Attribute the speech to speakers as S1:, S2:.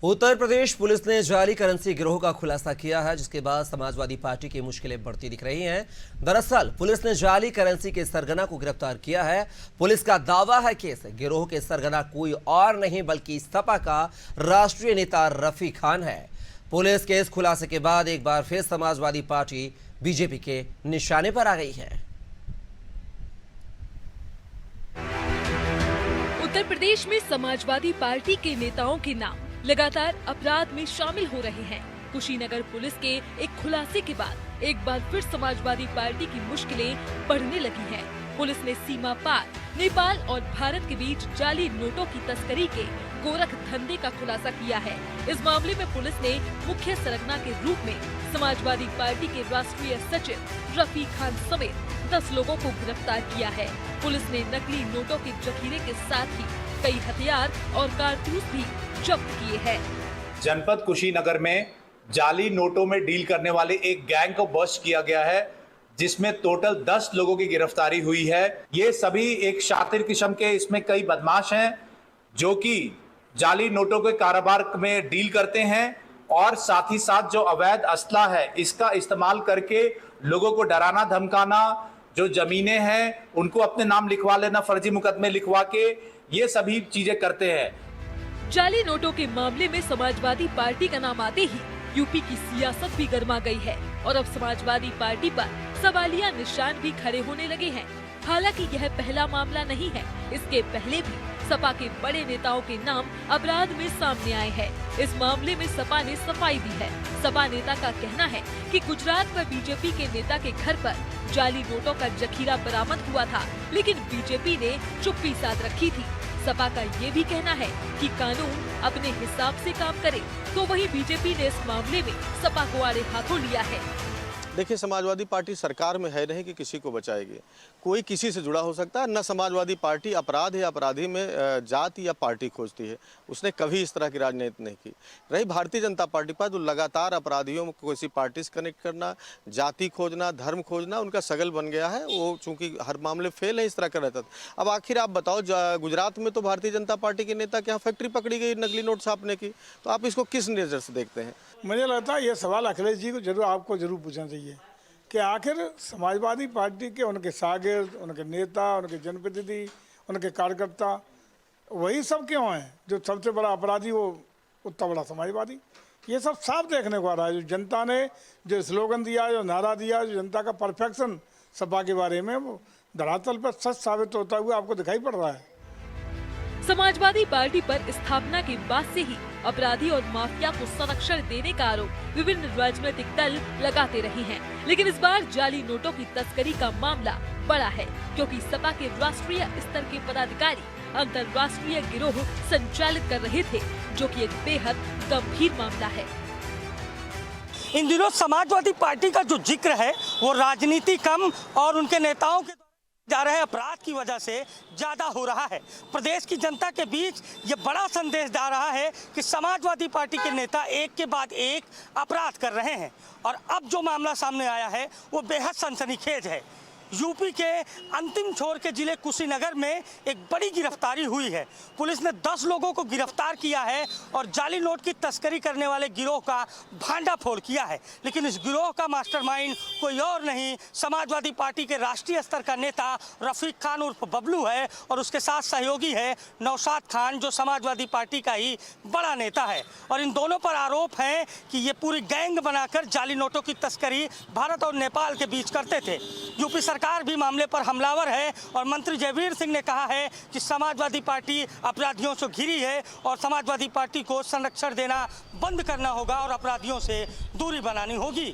S1: Uttar Pradesh police ने जाली currency गिरोह का खुलासा किया है, जिसके बाद समाजवादी पार्टी की मुश्किलें बढ़ती दिख रही हैं। दरअसल पुलिस ने जाली करेंसी के सरगना को गिरफ्तार किया है। पुलिस का दावा है कि इस गिरोह के सरगना कोई और नहीं बल्कि सपा का राष्ट्रीय नेता रफी खान है। पुलिस के इस खुलासे के बाद एक बार फिर समाजवादी पार्टी बीजेपी के निशाने पर आ गई है।
S2: उत्तर प्रदेश में समाजवादी पार्टी के नेताओं के नाम लगातार अपराध में शामिल हो रहे हैं। कुशीनगर पुलिस के एक खुलासे के बाद एक बार फिर समाजवादी पार्टी की मुश्किलें बढ़ने लगी हैं। पुलिस ने सीमा पार नेपाल और भारत के बीच जाली नोटों की तस्करी के गोरख धंधे का खुलासा किया है। इस मामले में पुलिस ने मुख्य सरगना के रूप में समाजवादी पार्टी के राष्ट्रीय सचिव रफी खान समेत 10 लोगों को गिरफ्तार किया है। पुलिस ने नकली नोटों के जखीरे के साथ ही कई हथियार और कारतूस भी जब्त किए हैं।
S3: जनपद कुशीनगर में जाली नोटों में डील करने वाले एक गैंग को बस्ट किया गया है, जिसमें टोटल 10 लोगों की गिरफ्तारी हुई है। ये सभी एक शातिर किस्म के इसमें कई बदमाश हैं जो कि जाली नोटों के कारोबार में डील करते हैं और साथ ही साथ जो अवैध असला है इसका इस्तेमाल करके लोगों को डराना धमकाना, जो जमीनें हैं उनको अपने नाम लिखवा लेना, फर्जी मुकदमे लिखवा के ये सभी चीजें करते हैं।
S2: जाली नोटों के मामले में समाजवादी पार्टी का नाम आते ही यूपी की सियासत भी गर्मा गई है और अब समाजवादी पार्टी पर सवालिया निशान भी खड़े होने लगे हैं। हालांकि यह पहला मामला नहीं है, इसके पहले भी सपा के बड़े नेताओं के नाम अपराध में सामने आए हैं। इस मामले में सपा ने सफाई दी है। सपा नेता का कहना है कि गुजरात में बीजेपी के नेता के घर पर जाली नोटों का जखीरा बरामद हुआ था, लेकिन बीजेपी ने चुप्पी साध रखी थी। सपा का ये भी कहना है कि कानून अपने हिसाब से काम करे, तो वहीं बीजेपी ने इस मामले में सपा को आड़े हाथों लिया है।
S4: देखिए, समाजवादी पार्टी सरकार में है नहीं कि किसी को बचाएगी। कोई किसी से जुड़ा हो सकता है। न समाजवादी पार्टी अपराध या अपराधी में जाति या पार्टी खोजती है। उसने कभी इस तरह की राजनीति नहीं की। रही भारतीय जनता पार्टी पर, तो लगातार अपराधियों को किसी पार्टी से कनेक्ट करना, जाति खोजना, धर्म खोजना उनका सगल बन गया है। वो चूंकि हर मामले फेल है, इस तरह का रहता था। अब आखिर आप बताओ, गुजरात में तो भारतीय जनता पार्टी के नेता के यहाँ फैक्ट्री पकड़ी गई नकली नोट छापने की, तो आप इसको किस नज़र से देखते हैं?
S5: मुझे लगता है ये सवाल अखिलेश जी को आपको जरूर पूछना चाहिए कि आखिर समाजवादी पार्टी के उनके शागिर्द, उनके नेता, उनके जनप्रतिनिधि, उनके कार्यकर्ता वही सब क्यों हैं जो सबसे बड़ा अपराधी वो उतना बड़ा समाजवादी? ये सब साफ देखने को आ रहा है। जो जनता ने जो स्लोगन दिया, जो नारा दिया, जो जनता का परफेक्शन सपा के बारे में, वो धरातल पर सच साबित होता हुआ आपको दिखाई पड़ रहा है।
S2: समाजवादी पार्टी पर स्थापना के बाद से ही अपराधी और माफिया को संरक्षण देने का आरोप विभिन्न राजनीतिक दल लगाते रहे हैं, लेकिन इस बार जाली नोटों की तस्करी का मामला बड़ा है, क्योंकि सपा के राष्ट्रीय स्तर के पदाधिकारी अंतर्राष्ट्रीय गिरोह संचालित कर रहे थे, जो कि एक बेहद गंभीर मामला है।
S6: इन दिनों समाजवादी पार्टी का जो जिक्र है वो राजनीति कम और उनके नेताओं के जा रहे अपराध की वजह से ज्यादा हो रहा है। प्रदेश की जनता के बीच ये बड़ा संदेश जा रहा है कि समाजवादी पार्टी के नेता एक के बाद एक अपराध कर रहे हैं और अब जो मामला सामने आया है वो बेहद सनसनीखेज है। यूपी के अंतिम छोर के जिले कुशीनगर में एक बड़ी गिरफ्तारी हुई है। पुलिस ने 10 लोगों को गिरफ्तार किया है और जाली नोट की तस्करी करने वाले गिरोह का भांडाफोड़ किया है। लेकिन इस गिरोह का मास्टरमाइंड कोई और नहीं, समाजवादी पार्टी के राष्ट्रीय स्तर का नेता रफीक खान उर्फ बबलू है और उसके साथ सहयोगी है नौशाद खान, जो समाजवादी पार्टी का ही बड़ा नेता है। और इन दोनों पर आरोप है कि ये पूरी गैंग बनाकर जाली नोटों की तस्करी भारत और नेपाल के बीच करते थे। यूपी सरकार भी मामले पर हमलावर है और मंत्री जयवीर सिंह ने कहा है कि समाजवादी पार्टी अपराधियों से घिरी है और समाजवादी पार्टी को संरक्षण देना बंद करना होगा और अपराधियों से दूरी बनानी होगी।